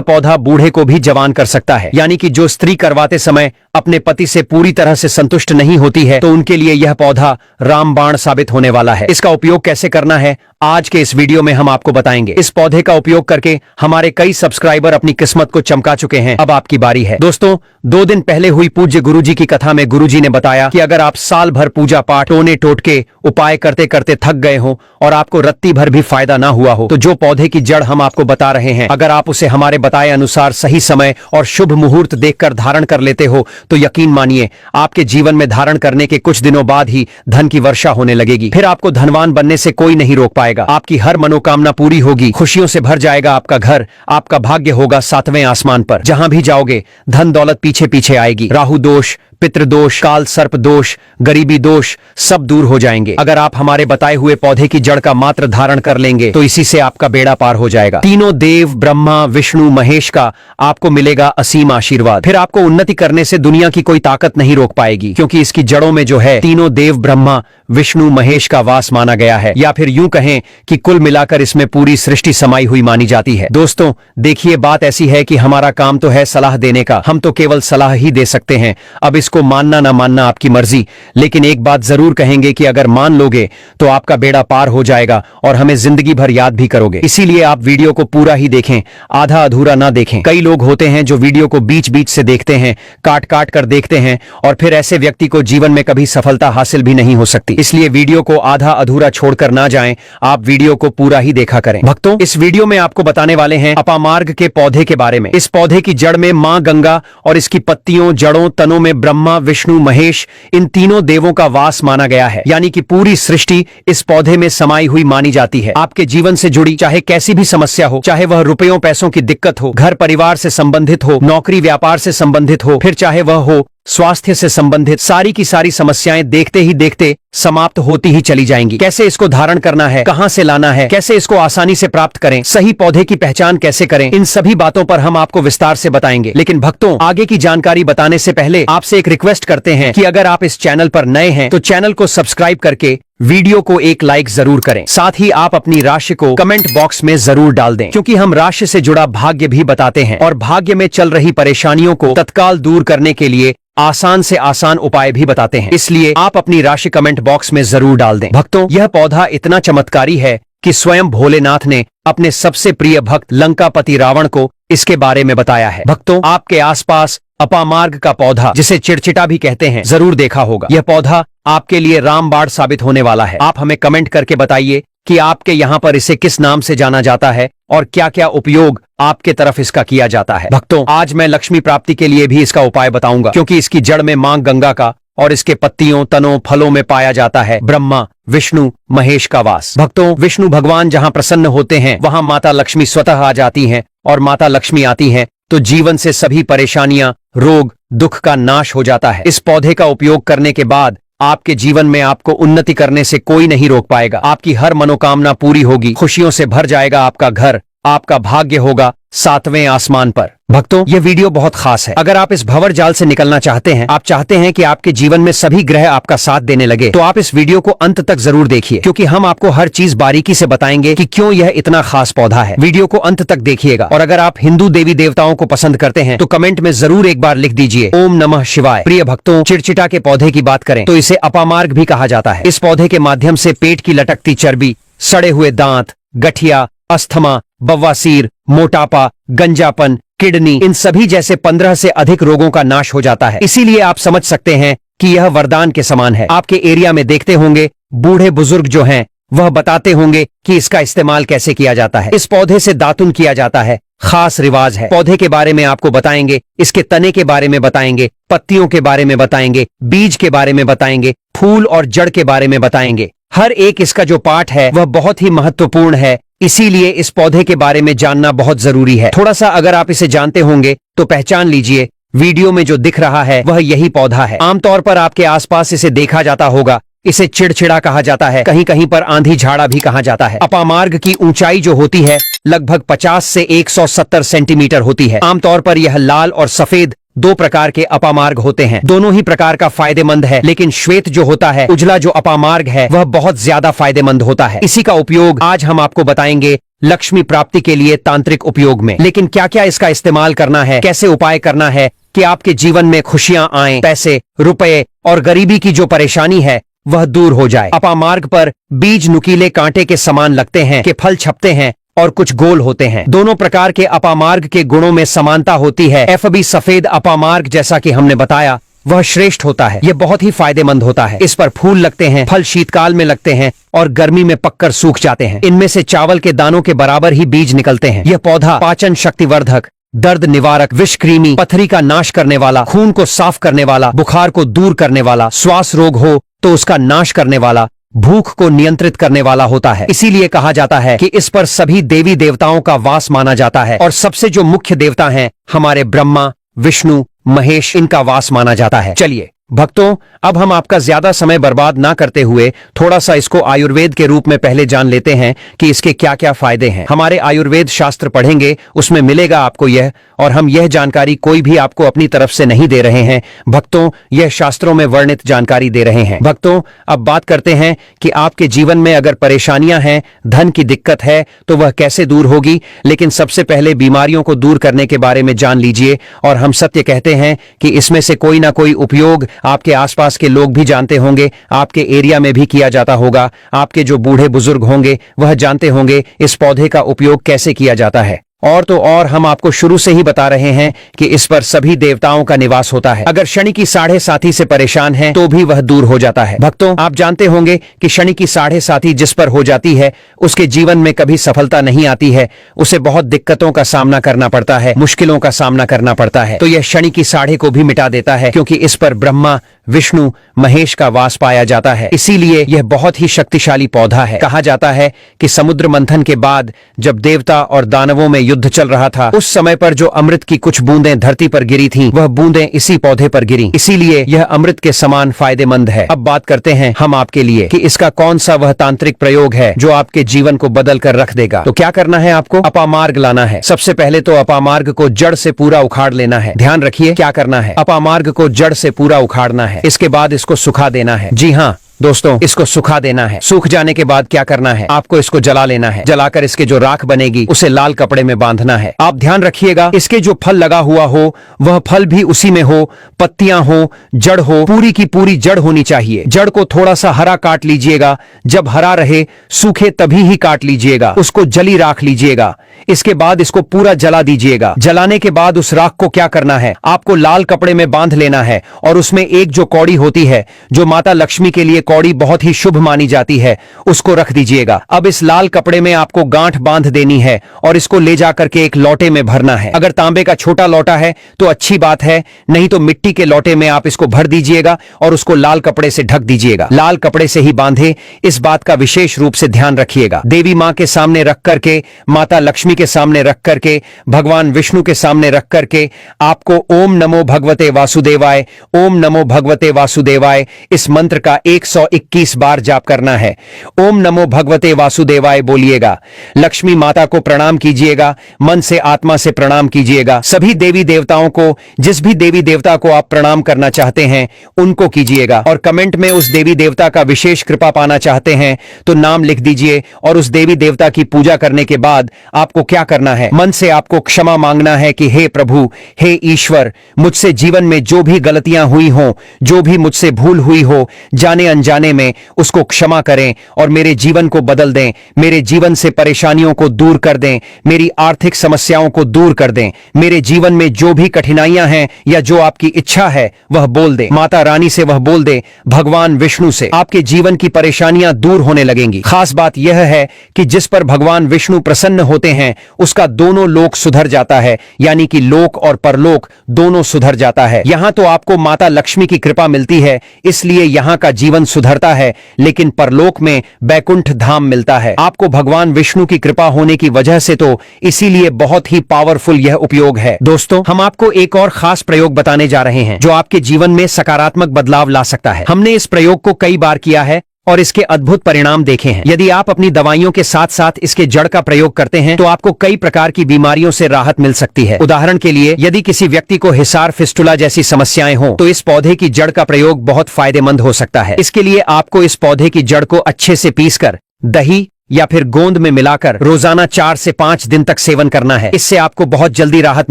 पौधा बूढ़े को भी जवान कर सकता है। यानी कि जो स्त्री करवाते समय अपने पति से पूरी तरह से संतुष्ट नहीं होती है तो उनके लिए यह पौधा रामबाण साबित होने वाला है। इसका उपयोग कैसे करना है आज के इस वीडियो में हम आपको बताएंगे। इस पौधे का उपयोग करके हमारे कई सब्सक्राइबर अपनी किस्मत को चमका चुके हैं। अब आपकी बारी है। दोस्तों, 2 दिन पहले हुई पूज्य गुरुजी की कथा में गुरुजी ने बताया कि अगर आप साल भर पूजा पाठ टोने टोटके उपाय करते करते थक गए हो और आपको रत्ती भर भी फायदा ना हुआ हो तो जो पौधे की जड़ हम आपको बता रहे हैं, अगर आप उसे हमारे बताए अनुसार सही समय और शुभ मुहूर्त देखकर धारण कर लेते हो तो यकीन मानिए आपके जीवन में धारण करने के कुछ दिनों बाद ही धन की वर्षा होने लगेगी। फिर आपको धनवान बनने से कोई नहीं रोक पाएगा। आपकी हर मनोकामना पूरी होगी, खुशियों से भर जाएगा आपका घर, आपका भाग्य होगा 7वें आसमान पर। जहां भी जाओगे धन दौलत पीछे पीछे आएगी। राहु दोष, पितृदोष, काल सर्प दोष, गरीबी दोष सब दूर हो जाएंगे। अगर आप हमारे बताए हुए पौधे की जड़ का मात्र धारण कर लेंगे तो इसी से आपका बेड़ा पार हो जाएगा। तीनों देव ब्रह्मा विष्णु महेश का आपको मिलेगा असीम आशीर्वाद। फिर आपको उन्नति करने से दुनिया की कोई ताकत नहीं रोक पाएगी, क्योंकि इसकी जड़ों में जो है तीनों देव ब्रह्मा विष्णु महेश का वास माना गया है, या फिर यूं कहें कि कुल मिलाकर इसमें पूरी सृष्टि समाई हुई मानी जाती है। दोस्तों देखिए, बात ऐसी है कि हमारा काम तो है सलाह देने का, हम तो केवल सलाह ही दे सकते हैं। अब इसको मानना ना मानना आपकी मर्जी, लेकिन एक बात जरूर कहेंगे कि अगर मान लोगे तो आपका बेड़ा पार हो जाएगा और हमें जिंदगी भर याद भी करोगे। इसीलिए आप वीडियो को पूरा ही देखें, आधा अधूरा ना देखें। कई लोग होते हैं जो वीडियो को बीच बीच से देखते हैं, काट काट कर देखते हैं, और फिर ऐसे व्यक्ति को जीवन में कभी सफलता हासिल भी नहीं हो सकती। इसलिए वीडियो को आधा अधूरा छोड़कर ना जाएं, आप वीडियो को पूरा ही देखा करें। भक्तों, इस वीडियो में आपको बताने वाले हैं अपामार्ग के पौधे के बारे में। इस पौधे की जड़ में मां गंगा और इसकी पत्तियों जड़ों तनों में ब्रह्मा विष्णु महेश इन तीनों देवों का वास माना गया है। यानी कि पूरी सृष्टि इस पौधे में समाई हुई मानी जाती है। आपके जीवन से जुड़ी चाहे कैसी भी समस्या हो, चाहे वह रुपयों पैसों की दिक्कत हो, घर परिवार से संबंधित हो, नौकरी व्यापार से संबंधित हो, फिर चाहे वह हो स्वास्थ्य से संबंधित, सारी की सारी समस्याएं देखते ही देखते समाप्त होती ही चली जाएंगी। कैसे इसको धारण करना है, कहां से लाना है, कैसे इसको आसानी से प्राप्त करें, सही पौधे की पहचान कैसे करें, इन सभी बातों पर हम आपको विस्तार से बताएंगे। लेकिन भक्तों, आगे की जानकारी बताने से पहले आपसे एक रिक्वेस्ट करते हैं कि अगर आप इस चैनल पर नए हैं तो चैनल को सब्सक्राइब करके वीडियो को एक लाइक जरूर करें। साथ ही आप अपनी राशि को कमेंट बॉक्स में जरूर डाल दें, क्योंकि हम राशि से जुड़ा भाग्य भी बताते हैं और भाग्य में चल रही परेशानियों को तत्काल दूर करने के लिए आसान से आसान उपाय भी बताते हैं। इसलिए आप अपनी राशि कमेंट बॉक्स में जरूर डाल दें। भक्तों, यह पौधा इतना चमत्कारी है कि स्वयं भोलेनाथ ने अपने सबसे प्रिय भक्त लंकापति रावण को इसके बारे में बताया है। भक्तों, आपके आसपास अपामार्ग का पौधा, जिसे चिड़चिटा भी कहते हैं, जरूर देखा होगा। यह पौधा आपके लिए रामबाण साबित होने वाला है। आप हमें कमेंट करके बताइए कि आपके यहाँ पर इसे किस नाम से जाना जाता है और क्या क्या उपयोग आपके तरफ इसका किया जाता है। भक्तों, आज मैं लक्ष्मी प्राप्ति के लिए भी इसका उपाय बताऊंगा, क्योंकि इसकी जड़ में मां गंगा का और इसके पत्तियों तनों फलों में पाया जाता है ब्रह्मा विष्णु महेश का वास। भक्तों, विष्णु भगवान जहां प्रसन्न होते हैं वहां माता लक्ष्मी स्वतः आ जाती हैं, और माता लक्ष्मी आती हैं तो जीवन से सभी परेशानियां रोग दुख का नाश हो जाता है। इस पौधे का उपयोग करने के बाद आपके जीवन में आपको उन्नति करने से कोई नहीं रोक पाएगा। आपकी हर मनोकामना पूरी होगी, खुशियों से भर जाएगा आपका घर, आपका भाग्य होगा 7वें आसमान पर। भक्तों, यह वीडियो बहुत खास है। अगर आप इस भंवर जाल से निकलना चाहते हैं, आप चाहते हैं कि आपके जीवन में सभी ग्रह आपका साथ देने लगे, तो आप इस वीडियो को अंत तक जरूर देखिए, क्योंकि हम आपको हर चीज बारीकी से बताएंगे कि क्यों यह इतना खास पौधा है। वीडियो को अंत तक देखिएगा। और अगर आप हिंदू देवी देवताओं को पसंद करते हैं तो कमेंट में जरूर एक बार लिख दीजिए ओम नमः शिवाय। प्रिय भक्तों, चिड़चिटा के पौधे की बात करें तो इसे अपामार्ग भी कहा जाता है। इस पौधे के माध्यम से पेट की लटकती चर्बी, सड़े हुए दांत, गठिया, अस्थमा, बवासीर, मोटापा, गंजापन, किडनी, इन सभी जैसे 15 से अधिक रोगों का नाश हो जाता है। इसीलिए आप समझ सकते हैं कि यह वरदान के समान है। आपके एरिया में देखते होंगे बूढ़े बुजुर्ग जो हैं वह बताते होंगे कि इसका इस्तेमाल कैसे किया जाता है। इस पौधे से दातुन किया जाता है, खास रिवाज है। पौधे के बारे में आपको बताएंगे, इसके तने के बारे में बताएंगे, पत्तियों के बारे में बताएंगे, बीज के बारे में बताएंगे, फूल और जड़ के बारे में बताएंगे। हर एक इसका जो पार्ट है वह बहुत ही महत्वपूर्ण है, इसीलिए इस पौधे के बारे में जानना बहुत जरूरी है। थोड़ा सा अगर आप इसे जानते होंगे तो पहचान लीजिए, वीडियो में जो दिख रहा है वह यही पौधा है। आमतौर पर आपके आसपास इसे देखा जाता होगा। इसे चिड़चिड़ा कहा जाता है, कहीं कहीं पर आंधी झाड़ा भी कहा जाता है। अपामार्ग की ऊंचाई जो होती है लगभग 50 से 170 सेंटीमीटर होती है। आमतौर पर यह लाल और सफेद दो प्रकार के अपामार्ग होते हैं। दोनों ही प्रकार का फायदेमंद है, लेकिन श्वेत जो होता है, उजला जो अपामार्ग है, वह बहुत ज्यादा फायदेमंद होता है। इसी का उपयोग आज हम आपको बताएंगे लक्ष्मी प्राप्ति के लिए तांत्रिक उपयोग में। लेकिन क्या क्या इसका इस्तेमाल करना है, कैसे उपाय करना है कि आपके जीवन में खुशियां आएं, पैसे, रुपए और गरीबी की जो परेशानी है वह दूर हो जाए। अपामार्ग पर बीज नुकीले कांटे के समान लगते हैं कि फल छपते हैं और कुछ गोल होते हैं। दोनों प्रकार के अपामार्ग के गुणों में समानता होती है। एफबी सफेद अपामार्ग, जैसा कि हमने बताया, वह श्रेष्ठ होता है। यह बहुत ही फायदेमंद होता है। इस पर फूल लगते हैं, फल शीतकाल में लगते हैं और गर्मी में पककर सूख जाते हैं। इनमें से चावल के दानों के बराबर ही बीज निकलते हैं। यह पौधा पाचन शक्तिवर्धक, दर्द निवारक, विषकृमि, पथरी का नाश करने वाला, खून को साफ करने वाला, बुखार को दूर करने वाला, श्वास रोग हो तो उसका नाश करने वाला, भूख को नियंत्रित करने वाला होता है। इसीलिए कहा जाता है कि इस पर सभी देवी देवताओं का वास माना जाता है और सबसे जो मुख्य देवता हैं हमारे ब्रह्मा, विष्णु, महेश, इनका वास माना जाता है। चलिए भक्तों, अब हम आपका ज्यादा समय बर्बाद ना करते हुए थोड़ा सा इसको आयुर्वेद के रूप में पहले जान लेते हैं कि इसके क्या क्या फायदे हैं। हमारे आयुर्वेद शास्त्र पढ़ेंगे, उसमें मिलेगा आपको यह, और हम यह जानकारी कोई भी आपको अपनी तरफ से नहीं दे रहे हैं भक्तों, यह शास्त्रों में वर्णित जानकारी दे रहे हैं। भक्तों, अब बात करते हैं कि आपके जीवन में अगर परेशानियां हैं, धन की दिक्कत है, तो वह कैसे दूर होगी। लेकिन सबसे पहले बीमारियों को दूर करने के बारे में जान लीजिए। और हम सत्य कहते हैं कि इसमें से कोई ना कोई उपयोग आपके आसपास के लोग भी जानते होंगे, आपके एरिया में भी किया जाता होगा। आपके जो बूढ़े बुजुर्ग होंगे वह जानते होंगे इस पौधे का उपयोग कैसे किया जाता है। और तो और हम आपको शुरू से ही बता रहे हैं कि इस पर सभी देवताओं का निवास होता है। अगर शनि की साढ़े साथी से परेशान हैं तो भी वह दूर हो जाता है। भक्तों, आप जानते होंगे कि शनि की साढ़े साथी जिस पर हो जाती है उसके जीवन में कभी सफलता नहीं आती है, उसे बहुत दिक्कतों का सामना करना पड़ता है, मुश्किलों का सामना करना पड़ता है। तो यह शनि की साढ़े को भी मिटा देता है, क्योंकि इस पर ब्रह्मा, विष्णु, महेश का वास पाया जाता है। इसीलिए यह बहुत ही शक्तिशाली पौधा है। कहा जाता है कि समुद्र मंथन के बाद जब देवता और दानवों में युद्ध चल रहा था, उस समय पर जो अमृत की कुछ बूंदें धरती पर गिरी थीं, वह बूंदें इसी पौधे पर गिरी। इसीलिए यह अमृत के समान फायदेमंद है। अब बात करते हैं हम आपके लिए कि इसका कौन सा वह तांत्रिक प्रयोग है जो आपके जीवन को बदल कर रख देगा। तो क्या करना है आपको? अपामार्ग लाना है। सबसे पहले तो अपामार्ग को जड़ से पूरा उखाड़ लेना है। ध्यान रखिए क्या करना है, अपामार्ग को जड़ से पूरा उखाड़ना है। इसके बाद इसको सुखा देना है। जी हाँ दोस्तों, इसको सुखा देना है। सूख जाने के बाद क्या करना है, आपको इसको जला लेना है। जलाकर इसके जो राख बनेगी उसे लाल कपड़े में बांधना है। आप ध्यान रखिएगा इसके जो फल लगा हुआ हो वह फल भी उसी में हो, पत्तियां हो, जड़ हो, पूरी की पूरी जड़ होनी चाहिए। जड़ को थोड़ा सा हरा काट लीजिएगा, जब हरा रहे सूखे तभी ही काट लीजिएगा, उसको जली राख लीजिएगा। इसके बाद इसको पूरा जला दीजिएगा। जलाने के बाद उस राख को क्या करना है, आपको लाल कपड़े में बांध लेना है और उसमें एक जो कौड़ी होती है, जो माता लक्ष्मी के लिए कौड़ी बहुत ही शुभ मानी जाती है, उसको रख दीजिएगा। अब इस लाल कपड़े में आपको गांठ बांध देनी है और इसको ले जाकर के एक लोटे में भरना है। अगर तांबे का छोटा लोटा है तो अच्छी बात है, नहीं तो मिट्टी के लोटे में आप इसको भर दीजिएगा और उसको लाल कपड़े से ढक दीजिएगा। लाल कपड़े से ही बांधे, इस बात का विशेष रूप से ध्यान रखिएगा। देवी मां के सामने रख करके, माता लक्ष्मी के सामने रख करके, भगवान विष्णु के सामने रख करके आपको ओम नमो भगवते वासुदेवाय, ओम नमो भगवते वासुदेवाय इस मंत्र का 121 बार जाप करना है। ओम नमो भगवते वासुदेवाय बोलिएगा। लक्ष्मी माता को प्रणाम कीजिएगा, मन से आत्मा से प्रणाम कीजिएगा। सभी देवी देवताओं को, जिस भी देवी देवता को आप प्रणाम करना चाहते हैं उनको कीजिएगा। और कमेंट में उस देवी देवता का विशेष कृपा पाना चाहते हैं तो नाम लिख दीजिए। और उस देवी देवता की पूजा करने के बाद आपको क्या करना है, मन से आपको क्षमा मांगना है कि हे प्रभु, हे ईश्वर, मुझसे जीवन में जो भी गलतियां हुई हों, जो भी मुझसे भूल हुई हो, जाने अनजाने में, उसको क्षमा करें और मेरे जीवन को बदल दें। मेरे जीवन से परेशानियों को दूर कर दें, मेरी आर्थिक समस्याओं को दूर कर दें। मेरे जीवन में जो भी कठिनाइयां हैं या जो आपकी इच्छा है वह बोल दे। माता रानी से वह बोल दे, भगवान विष्णु से। आपके जीवन की परेशानियां दूर होने लगेंगी। खास बात यह है कि जिस पर भगवान विष्णु प्रसन्न होते हैं उसका दोनों लोक सुधर जाता है, यानी कि लोक और परलोक दोनों सुधर जाता है। यहां तो आपको माता लक्ष्मी की कृपा मिलती है, इसलिए यहां का जीवन सुधरता है, लेकिन परलोक में बैकुंठ धाम मिलता है। आपको भगवान विष्णु की कृपा होने की वजह से तो इसीलिए बहुत ही पावरफुल यह उपयोग है। दोस्तों, हम आपको एक और खास प्रयोग बताने जा रहे हैं जो आपके जीवन में सकारात्मक बदलाव ला सकता है। हमने इस प्रयोग को कई बार किया है और इसके अद्भुत परिणाम देखे हैं। यदि आप अपनी दवाइयों के साथ साथ इसके जड़ का प्रयोग करते हैं तो आपको कई प्रकार की बीमारियों से राहत मिल सकती है। उदाहरण के लिए, यदि किसी व्यक्ति को हिसार, फिस्टुला जैसी समस्याएं हों तो इस पौधे की जड़ का प्रयोग बहुत फायदेमंद हो सकता है। इसके लिए आपको इस पौधे की जड़ को अच्छे से पीसकर दही, या फिर गोंद में मिलाकर रोजाना 4 से 5 दिन तक सेवन करना है। इससे आपको बहुत जल्दी राहत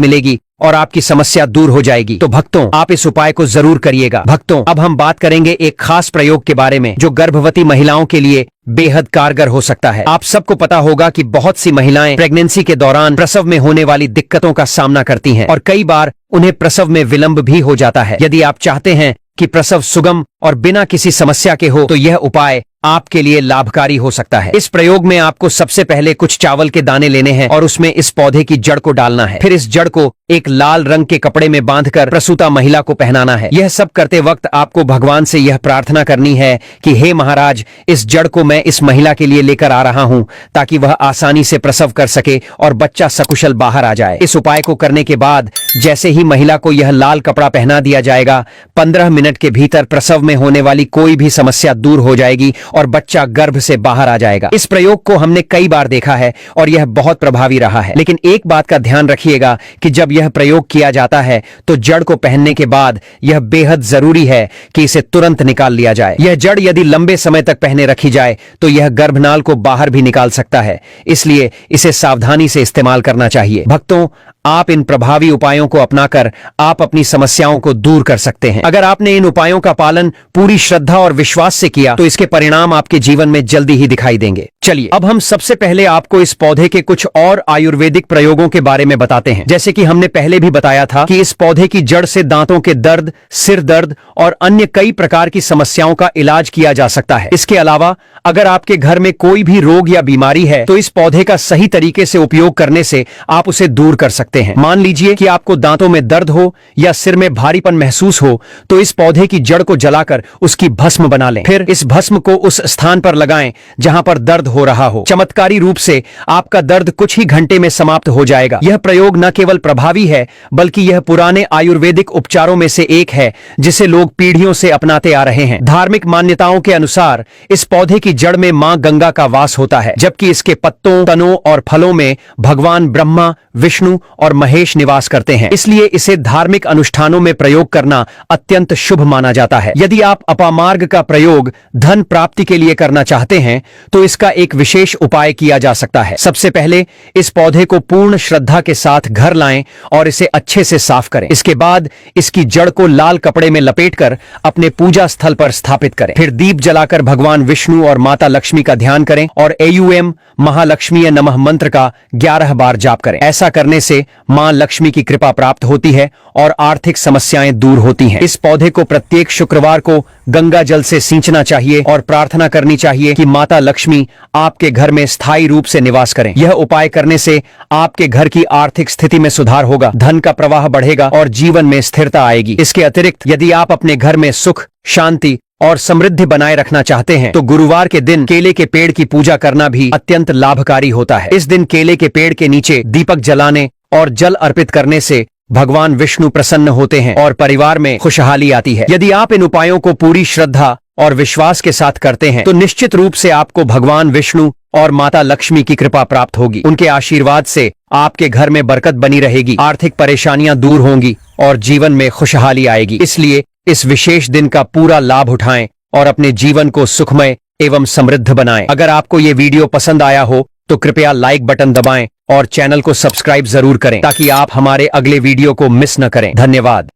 मिलेगी और आपकी समस्या दूर हो जाएगी। तो भक्तों, आप इस उपाय को जरूर करिएगा। भक्तों, अब हम बात करेंगे एक खास प्रयोग के बारे में जो गर्भवती महिलाओं के लिए बेहद कारगर हो सकता है। आप सबको पता होगा कि बहुत सी महिलाएं प्रेगनेंसी के दौरान प्रसव में होने वाली दिक्कतों का सामना करती हैं और कई बार उन्हें प्रसव में विलंब भी हो जाता है। यदि आप चाहते हैं कि प्रसव सुगम और बिना किसी समस्या के हो, तो यह उपाय आपके लिए लाभकारी हो सकता है। इस प्रयोग में आपको सबसे पहले कुछ चावल के दाने लेने हैं और उसमें इस पौधे की जड़ को डालना है। फिर इस जड़ को एक लाल रंग के कपड़े में बांधकर प्रसूता महिला को पहनाना है। यह सब करते वक्त आपको भगवान से यह प्रार्थना करनी है कि हे महाराज, इस जड़ को मैं इस महिला के लिए लेकर आ रहा हूं ताकि वह आसानी से प्रसव कर सके और बच्चा सकुशल बाहर आ जाए। इस उपाय को करने के बाद जैसे ही महिला को यह लाल कपड़ा पहना दिया जाएगा, 15 मिनट के भीतर प्रसव में होने वाली कोई भी समस्या दूर हो जाएगी और बच्चा गर्भ से बाहर आ जाएगा। इस प्रयोग को हमने कई बार देखा है और यह बहुत प्रभावी रहा है। लेकिन एक बात का ध्यान रखिएगा कि जब यह प्रयोग किया जाता है तो जड़ को पहनने के बाद यह बेहद जरूरी है कि इसे तुरंत निकाल लिया जाए। यह जड़ यदि लंबे समय तक पहने रखी जाए तो यह गर्भनाल को बाहर भी निकाल सकता है, इसलिए इसे सावधानी से इस्तेमाल करना चाहिए। भक्तों, आप इन प्रभावी उपायों को अपनाकर आप अपनी समस्याओं को दूर कर सकते हैं। अगर आपने इन उपायों का पालन पूरी श्रद्धा और विश्वास से किया तो इसके परिणाम आपके जीवन में जल्दी ही दिखाई देंगे। चलिए, अब हम सबसे पहले आपको इस पौधे के कुछ और आयुर्वेदिक प्रयोगों के बारे में बताते हैं। जैसे कि हमने पहले भी बताया था कि इस पौधे की जड़ से दांतों के दर्द, सिर दर्द और अन्य कई प्रकार की समस्याओं का इलाज किया जा सकता है। इसके अलावा अगर आपके घर में कोई भी रोग या बीमारी है तो इस पौधे का सही तरीके से उपयोग करने से आप उसे दूर कर सकते हैं। मान लीजिए कि आपको दांतों में दर्द हो या सिर में भारीपन महसूस हो तो इस पौधे की जड़ को जलाकर उसकी भस्म बना लें। फिर इस भस्म को उस स्थान पर लगाएं जहां पर दर्द हो रहा हो। चमत्कारी रूप से आपका दर्द कुछ ही घंटे में समाप्त हो जाएगा। यह प्रयोग न केवल प्रभावी है बल्कि यह पुराने आयुर्वेदिक उपचारों में से एक है जिसे लोग पीढ़ियों से अपनाते आ रहे हैं। धार्मिक मान्यताओं के अनुसार इस पौधे की जड़ में मां गंगा का वास होता है, जबकि इसके पत्तों, तनों और फलों में भगवान ब्रह्मा, विष्णु और महेश निवास करते हैं। इसलिए इसे धार्मिक अनुष्ठानों में प्रयोग करना अत्यंत शुभ माना जाता है। यदि आप अपामार्ग का प्रयोग धन प्राप्ति के लिए करना चाहते हैं तो इसका एक विशेष उपाय किया जा सकता है। सबसे पहले इस पौधे को पूर्ण श्रद्धा के साथ घर लाएं और इसे अच्छे से साफ करें। इसके बाद इसकी जड़ को लाल कपड़े में लपेटकर अपने पूजा स्थल पर स्थापित करें। फिर दीप जलाकर भगवान विष्णु और माता लक्ष्मी का ध्यान करें और AUM महालक्ष्मी नमः मंत्र का 11 बार जाप करें। ऐसा करने से मां लक्ष्मी की कृपा प्राप्त होती है और आर्थिक समस्याएं दूर होती हैं। इस पौधे को प्रत्येक शुक्रवार को गंगा जल से सींचना चाहिए और प्रार्थना करनी चाहिए कि माता लक्ष्मी आपके घर में स्थायी रूप से निवास करें। यह उपाय करने से आपके घर की आर्थिक स्थिति में सुधार होगा, धन का प्रवाह बढ़ेगा और जीवन में स्थिरता आएगी। इसके अतिरिक्त यदि आप अपने घर में सुख, शांति और समृद्धि बनाए रखना चाहते हैं तो गुरुवार के दिन केले के पेड़ की पूजा करना भी अत्यंत लाभकारी होता है। इस दिन केले के पेड़ के नीचे दीपक जलाने और जल अर्पित करने से भगवान विष्णु प्रसन्न होते हैं और परिवार में खुशहाली आती है। यदि आप इन उपायों को पूरी श्रद्धा और विश्वास के साथ करते हैं तो निश्चित रूप से आपको भगवान विष्णु और माता लक्ष्मी की कृपा प्राप्त होगी। उनके आशीर्वाद से आपके घर में बरकत बनी रहेगी, आर्थिक परेशानियां दूर होंगी और जीवन में खुशहाली आएगी। इसलिए इस विशेष दिन का पूरा लाभ उठाएं और अपने जीवन को सुखमय एवं समृद्ध बनाएं। अगर आपको ये वीडियो पसंद आया हो तो कृपया लाइक बटन दबाएं और चैनल को सब्सक्राइब जरूर करें ताकि आप हमारे अगले वीडियो को मिस न करें। धन्यवाद।